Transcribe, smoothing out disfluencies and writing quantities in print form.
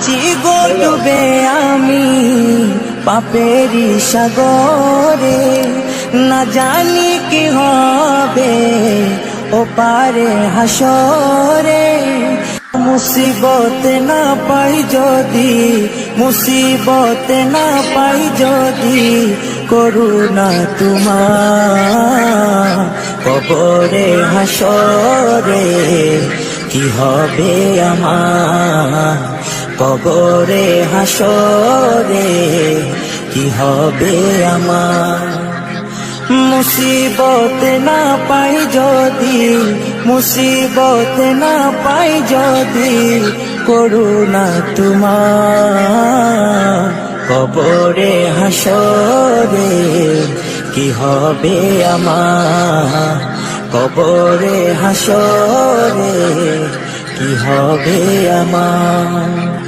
চিগো ডুবে আমি পাপেরি সাগরে, না জানি কি হবে ও পারে হাসরে। মুসিবত না পাই যদি, মুসিবত না পাই যদি, করুণা তোমার কবরে হাসরে কি হবে আমার, কবরে হাসরে কি হবে আমার। মুসিবত না পাই যদি, মুসিবত না পাই যদি, করুণা তোমার কবরে হাসরে কি হবে আমার, কবরে হাসরে কি হবে আমার।